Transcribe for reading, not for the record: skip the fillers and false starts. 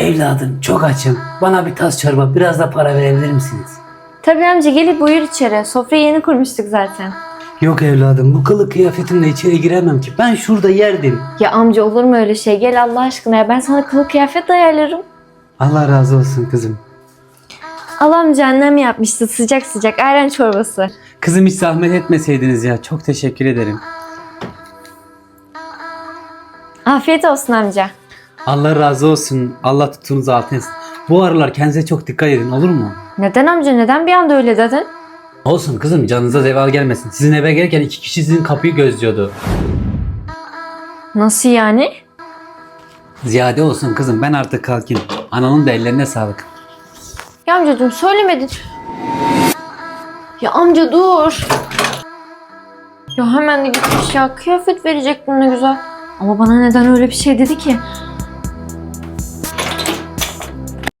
Evladım çok açım. Bana bir tas çorba, biraz da para verebilir misiniz? Tabii amca, gelip buyur içeri. Sofrayı yeni kurmuştuk zaten. Yok evladım, bu kılık kıyafetimle içeri giremem ki. Ben şurada yerdim. Ya amca, olur mu öyle şey? Gel Allah aşkına ya, ben sana kılık kıyafet de ayarlarım. Allah razı olsun kızım. Al amca, annem yapmıştı sıcak sıcak ayran çorbası. Kızım hiç zahmet etmeseydiniz ya. Çok teşekkür ederim. Afiyet olsun amca. Allah razı olsun. Allah tutunuzu altın etsin. Bu aralar kendinize çok dikkat edin, olur mu? Neden amca, neden bir anda öyle dedin? Olsun kızım, canınıza zeval gelmesin. Sizin eve gelirken 2 kişi sizin kapıyı gözlüyordu. Nasıl yani? Ziyade olsun kızım, ben artık kalkayım. Ananın da ellerine sağlık. Ya amcacığım, söylemedin. Ya amca dur. Ya hemen de gitmiş ya, kıyafet verecektim ne güzel. Ama bana neden öyle bir şey dedi ki?